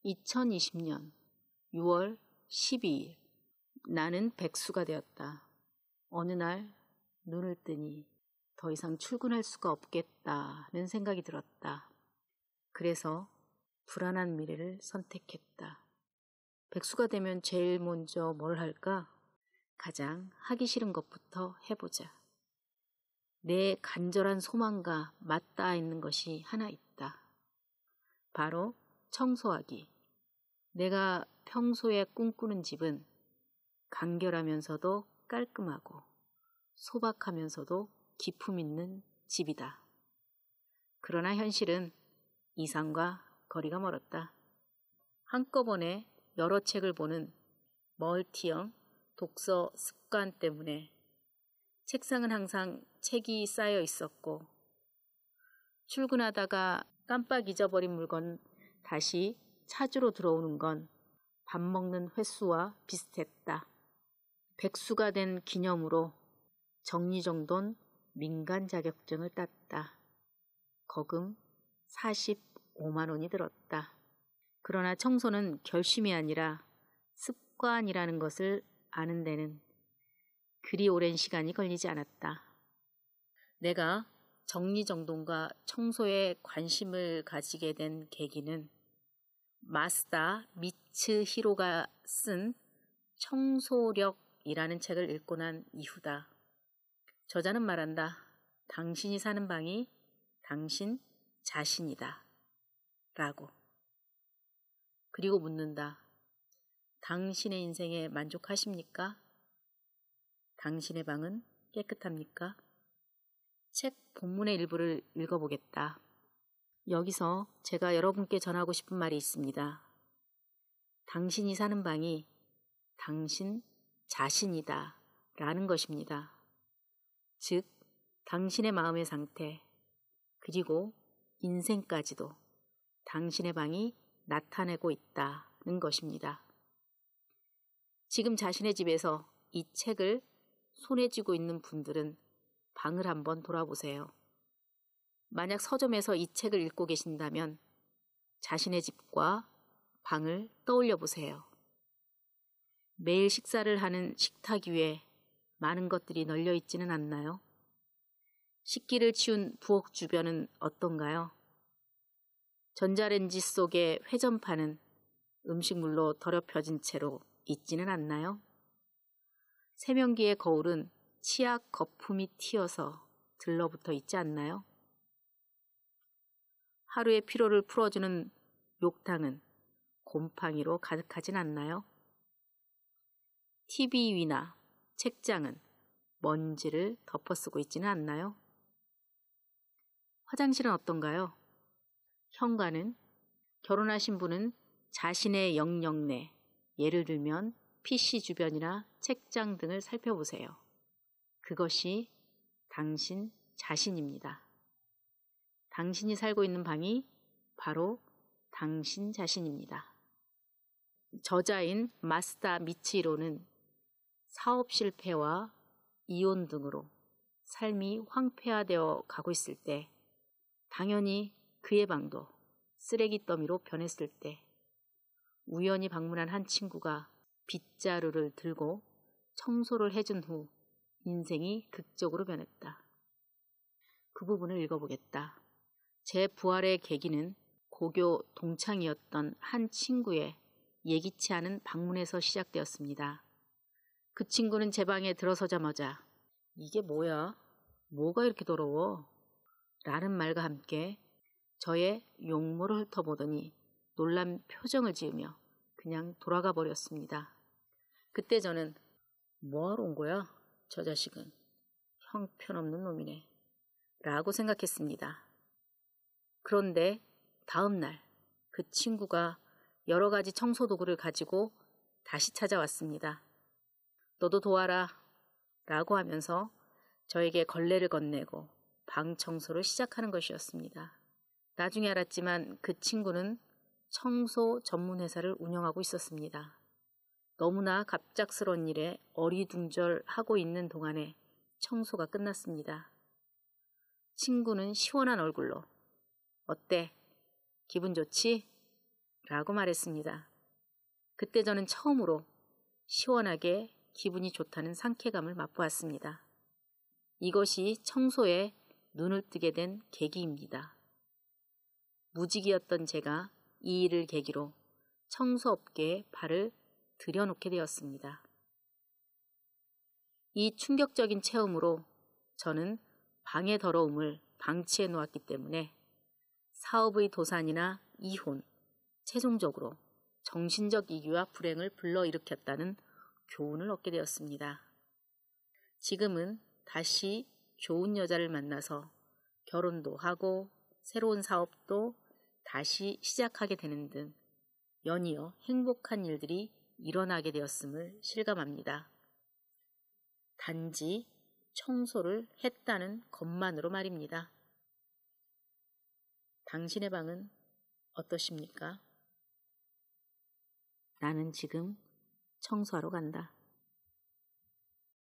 2020년 6월 12일 나는 백수가 되었다. 어느 날 눈을 뜨니 더 이상 출근할 수가 없겠다는 생각이 들었다. 그래서 불안한 미래를 선택했다. 백수가 되면 제일 먼저 뭘 할까? 가장 하기 싫은 것부터 해보자. 내 간절한 소망과 맞닿아 있는 것이 하나 있다. 바로 청소하기. 내가 평소에 꿈꾸는 집은 간결하면서도 깔끔하고 소박하면서도 기품 있는 집이다. 그러나 현실은 이상과 거리가 멀었다. 한꺼번에 여러 책을 보는 멀티형 독서 습관 때문에 책상은 항상 책이 쌓여 있었고, 출근하다가 깜빡 잊어버린 물건 다시 찾으러 들어오는 건 밥 먹는 횟수와 비슷했다. 백수가 된 기념으로 정리정돈 민간 자격증을 땄다. 거금 45만 원이 들었다. 그러나 청소는 결심이 아니라 습관이라는 것을 아는 데는 그리 오랜 시간이 걸리지 않았다. 내가 정리정돈과 청소에 관심을 가지게 된 계기는 마스다 미츠히로가 쓴 청소력이라는 책을 읽고 난 이후다. 저자는 말한다. 당신이 사는 방이 당신 자신이다. 라고. 그리고 묻는다. 당신의 인생에 만족하십니까? 당신의 방은 깨끗합니까? 책 본문의 일부를 읽어보겠다. 여기서 제가 여러분께 전하고 싶은 말이 있습니다. 당신이 사는 방이 당신 자신이다 라는 것입니다. 즉, 당신의 마음의 상태, 그리고 인생까지도 당신의 방이 나타내고 있다는 것입니다. 지금 자신의 집에서 이 책을 손에 쥐고 있는 분들은 방을 한번 돌아보세요. 만약 서점에서 이 책을 읽고 계신다면 자신의 집과 방을 떠올려 보세요. 매일 식사를 하는 식탁 위에 많은 것들이 널려 있지는 않나요? 식기를 치운 부엌 주변은 어떤가요? 전자레인지 속의 회전판은 음식물로 더럽혀진 채로 있지는 않나요? 세면기의 거울은 치약 거품이 튀어서 들러붙어 있지 않나요? 하루의 피로를 풀어주는 욕탕은 곰팡이로 가득하진 않나요? TV 위나 책장은 먼지를 덮어쓰고 있지는 않나요? 화장실은 어떤가요? 현관은 결혼하신 분은 자신의 영역 내, 예를 들면 PC 주변이나 책장 등을 살펴보세요. 그것이 당신 자신입니다. 당신이 살고 있는 방이 바로 당신 자신입니다. 저자인 마스다 미치히로는 사업 실패와 이혼 등으로 삶이 황폐화되어 가고 있을 때, 당연히 그의 방도 쓰레기 더미로 변했을 때, 우연히 방문한 한 친구가 빗자루를 들고 청소를 해준 후 인생이 극적으로 변했다. 그 부분을 읽어보겠다. 제 부활의 계기는 고교 동창이었던 한 친구의 예기치 않은 방문에서 시작되었습니다. 그 친구는 제 방에 들어서자마자 이게 뭐야? 뭐가 이렇게 더러워? 라는 말과 함께 저의 용모를 훑어보더니 놀란 표정을 지으며 그냥 돌아가 버렸습니다. 그때 저는 뭐하러 온 거야? 저 자식은 형편없는 놈이네 라고 생각했습니다. 그런데 다음 날 그 친구가 여러 가지 청소 도구를 가지고 다시 찾아왔습니다. 너도 도와라 라고 하면서 저에게 걸레를 건네고 방 청소를 시작하는 것이었습니다. 나중에 알았지만 그 친구는 청소 전문 회사를 운영하고 있었습니다. 너무나 갑작스러운 일에 어리둥절하고 있는 동안에 청소가 끝났습니다. 친구는 시원한 얼굴로 어때? 기분 좋지? 라고 말했습니다. 그때 저는 처음으로 시원하게 기분이 좋다는 상쾌감을 맛보았습니다. 이것이 청소에 눈을 뜨게 된 계기입니다. 무직이었던 제가 이 일을 계기로 청소업계에 발을 들여놓게 되었습니다. 이 충격적인 체험으로 저는 방의 더러움을 방치해 놓았기 때문에 사업의 도산이나 이혼, 최종적으로 정신적 위기와 불행을 불러일으켰다는 교훈을 얻게 되었습니다. 지금은 다시 좋은 여자를 만나서 결혼도 하고 새로운 사업도 다시 시작하게 되는 등 연이어 행복한 일들이 일어나게 되었음을 실감합니다. 단지 청소를 했다는 것만으로 말입니다. 당신의 방은 어떠십니까? 나는 지금 청소하러 간다.